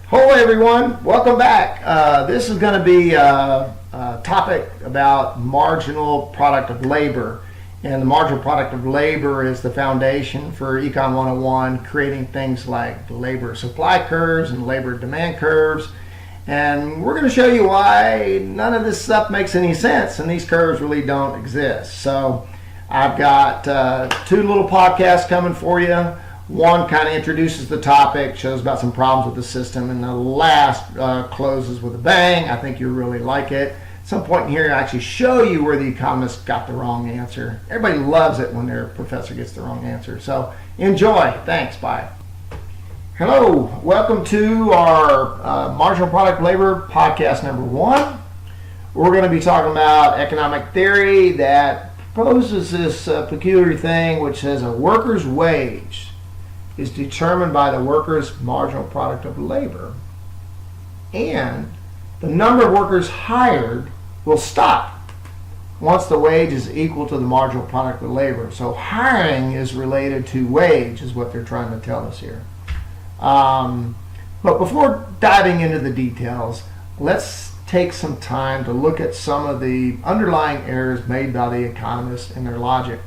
Hello everyone, welcome back. This is going to be a topic about marginal product of labor. And the marginal product of labor is the foundation for Econ 101, creating things like labor supply curves and labor demand curves. And we're going to show you why none of this stuff makes any sense and these curves really don't exist. So I've got two little podcasts coming for you. One kind of introduces the topic, shows about some problems with the system, and the last closes with a bang. I think you'll really like it. At some point in here, I actually show you where the economist got the wrong answer. Everybody loves it when their professor gets the wrong answer. So enjoy. Thanks. Bye. Hello. Welcome to our Marginal Product Labor podcast number 1. We're going to be talking about economic theory that proposes this peculiar thing which says a worker's wage is determined by the worker's marginal product of labor, and the number of workers hired will stop once the wage is equal to the marginal product of labor. So hiring is related to wage is what they're trying to tell us here. But before diving into the details, let's take some time to look at some of the underlying errors made by the economists in their logic.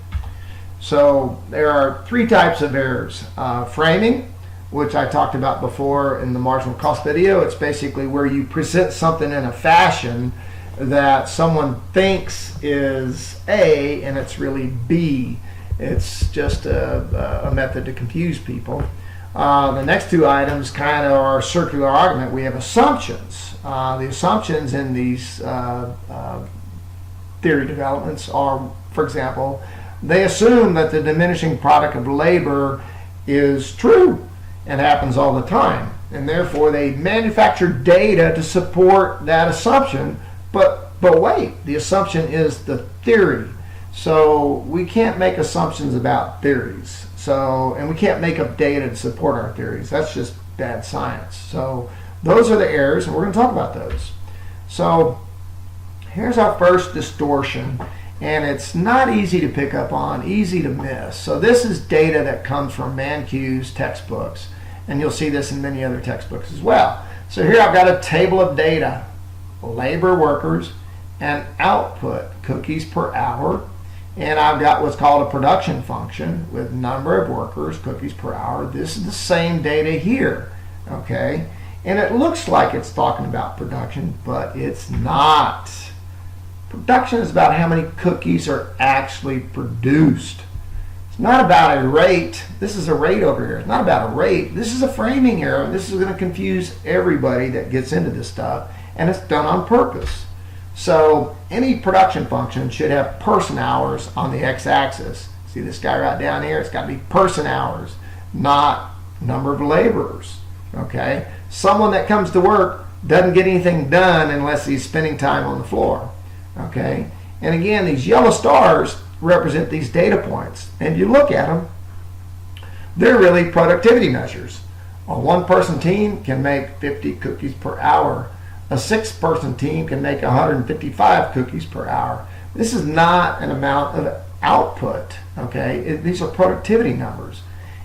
So there are 3 types of errors. Framing, which I talked about before in the marginal cost video. It's basically where you present something in a fashion that someone thinks is A and it's really B. It's just a method to confuse people. The next 2 items kind of are circular argument. We have assumptions. The assumptions in these theory developments are, for example, they assume that the diminishing product of labor is true and happens all the time. And therefore they manufacture data to support that assumption. But wait, the assumption is the theory. So we can't make assumptions about theories. And we can't make up data to support our theories. That's just bad science. So those are the errors, and we're going to talk about those. So here's our first distortion. And it's not easy to pick up on, easy to miss. So this is data that comes from Mankiw's textbooks, and you'll see this in many other textbooks as well. So here I've got a table of data, labor workers and output, cookies per hour, and I've got what's called a production function with number of workers, cookies per hour. This is the same data here, okay? And it looks like it's talking about production, but it's not. Production is about how many cookies are actually produced. It's not about a rate. This is a rate over here. It's not about a rate. This is a framing error. This is going to confuse everybody that gets into this stuff, and it's done on purpose. So any production function should have person hours on the x-axis. See this guy right down here? It's got to be person hours, not number of laborers. Okay? Someone that comes to work doesn't get anything done unless he's spending time on the floor. Okay, and again, these yellow stars represent these data points. And if you look at them, they're really productivity measures. A 1-person team can make 50 cookies per hour. A 6-person team can make 155 cookies per hour. This is not an amount of output. Okay, these are productivity numbers.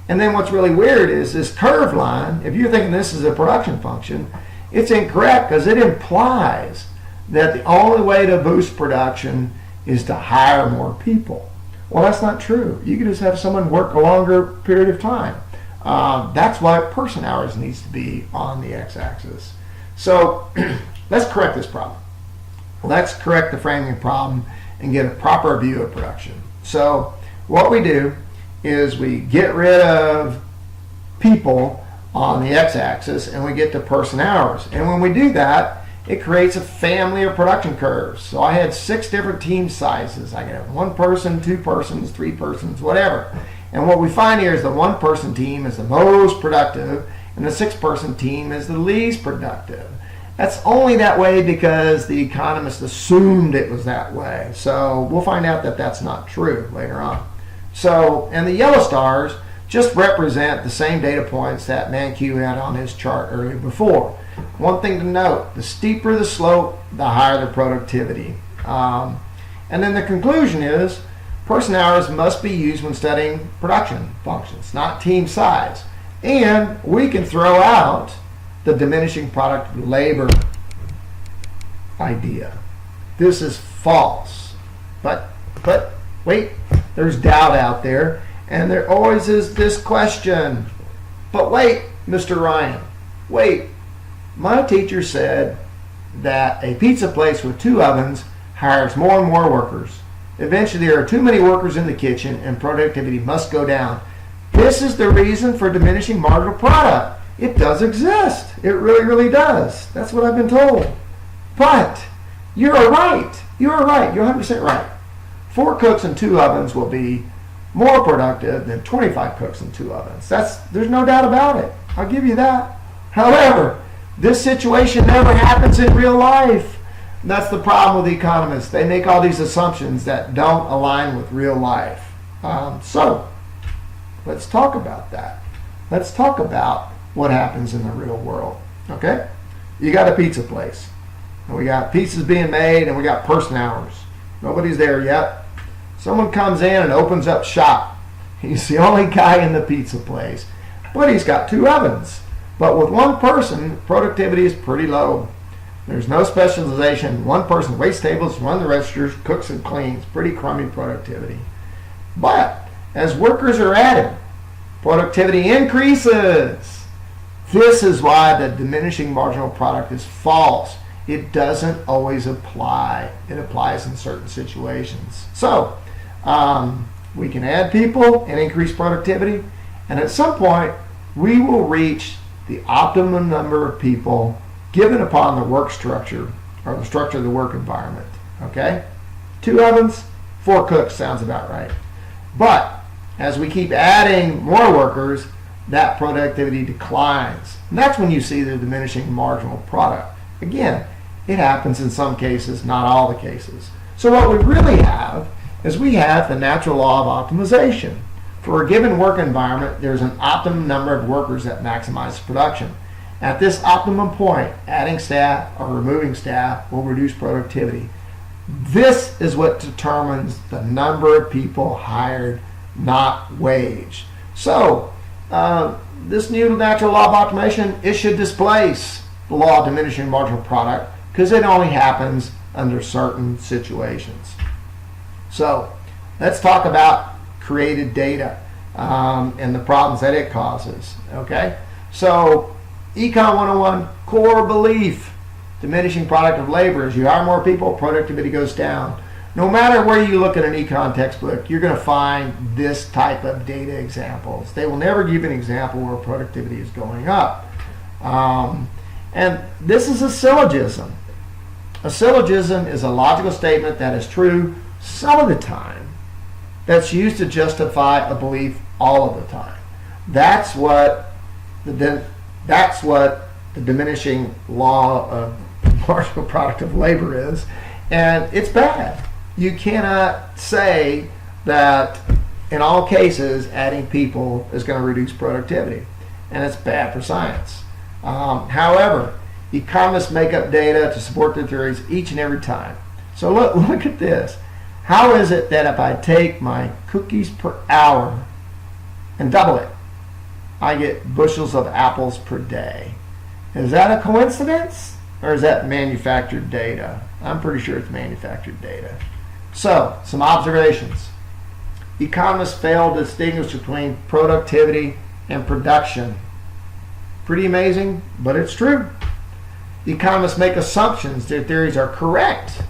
And then what's really weird is this curved line. If you're thinking this is a production function, it's incorrect because it implies that the only way to boost production is to hire more people. Well, that's not true. You can just have someone work a longer period of time. That's why person hours needs to be on the x-axis. So let's correct this problem. Let's correct the framing problem and get a proper view of production. So what we do is we get rid of people on the x-axis and we get to person hours. And when we do that, it creates a family of production curves. So I had 6 different team sizes. I could have 1 person, 2 persons, 3 persons, whatever. And what we find here is the 1-person team is the most productive and the 6-person team is the least productive. That's only that way because the economists assumed it was that way. So we'll find out that that's not true later on. So, and the yellow stars just represent the same data points that Mankiw had on his chart earlier before. One thing to note, the steeper the slope, the higher the productivity. And then the conclusion is person hours must be used when studying production functions, not team size. And we can throw out the diminishing product of labor idea. This is false. But wait, there's doubt out there, and there always is this question. But wait, Mr. Ryan, wait. My teacher said that a pizza place with 2 ovens hires more and more workers. Eventually, there are too many workers in the kitchen, and productivity must go down. This is the reason for diminishing marginal product. It does exist. It really, really does. That's what I've been told. But you're right. You're right. You're 100% right. 4 cooks in 2 ovens will be more productive than 25 cooks in 2 ovens. There's no doubt about it. I'll give you that. However, this situation never happens in real life. And that's the problem with economists. They make all these assumptions that don't align with real life. So let's talk about that. Let's talk about what happens in the real world. Okay? You got a pizza place. And we got pizzas being made, and we got person hours. Nobody's there yet. Someone comes in and opens up shop. He's the only guy in the pizza place. But he's got 2 ovens. But with 1 person, productivity is pretty low. There's no specialization. 1 person waits tables, runs the registers, cooks and cleans. Pretty crummy productivity. But as workers are added, productivity increases. This is why the diminishing marginal product is false. It doesn't always apply. It applies in certain situations. So we can add people and increase productivity, and at some point we will reach the optimum number of people given upon the work structure or the structure of the work environment. Okay? 2 ovens, 4 cooks sounds about right. But as we keep adding more workers, that productivity declines. And that's when you see the diminishing marginal product. Again, it happens in some cases, not all the cases. So what we really have is we have the natural law of optimization. For a given work environment, there's an optimum number of workers that maximize production. At this optimum point, adding staff or removing staff will reduce productivity. This is what determines the number of people hired, not wage. So, this new natural law of optimization, it should displace the law of diminishing marginal product because it only happens under certain situations. So, let's talk about created data and the problems that it causes. Okay? So, Econ 101, core belief, diminishing product of labor. As you hire more people, productivity goes down. No matter where you look at an econ textbook, you're going to find this type of data examples. They will never give an example where productivity is going up. And this is a syllogism. A syllogism is a logical statement that is true some of the time, that's used to justify a belief all of the time. That's what the diminishing law of marginal product of labor is, and it's bad. You cannot say that in all cases adding people is going to reduce productivity, and it's bad for science. However, economists make up data to support their theories each and every time. So look at this. How is it that if I take my cookies per hour and double it, I get bushels of apples per day? Is that a coincidence, or is that manufactured data? I'm pretty sure it's manufactured data. So, some observations. Economists fail to distinguish between productivity and production. Pretty amazing, but it's true. Economists make assumptions their theories are correct,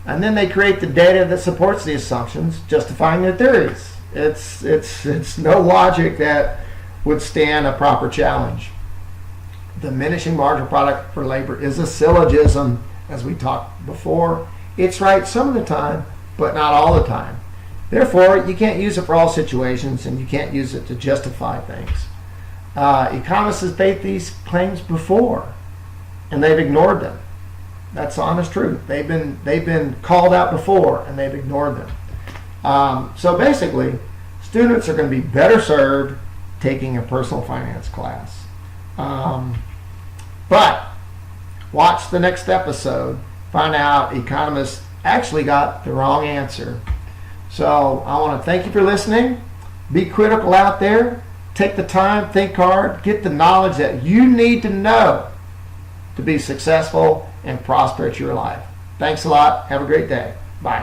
and then they create the data that supports the assumptions, justifying their theories. It's no logic that would stand a proper challenge. Diminishing marginal product for labor is a syllogism, as we talked before. It's right some of the time, but not all the time. Therefore, you can't use it for all situations, and you can't use it to justify things. Economists have made these claims before, and they've ignored them. That's the honest truth. They've been called out before, and they've ignored them. So basically, students are going to be better served taking a personal finance class. But watch the next episode. Find out economists actually got the wrong answer. So I want to thank you for listening. Be critical out there. Take the time, think hard, get the knowledge that you need to know to be successful and prosper at your life. Thanks a lot. Have a great day. Bye.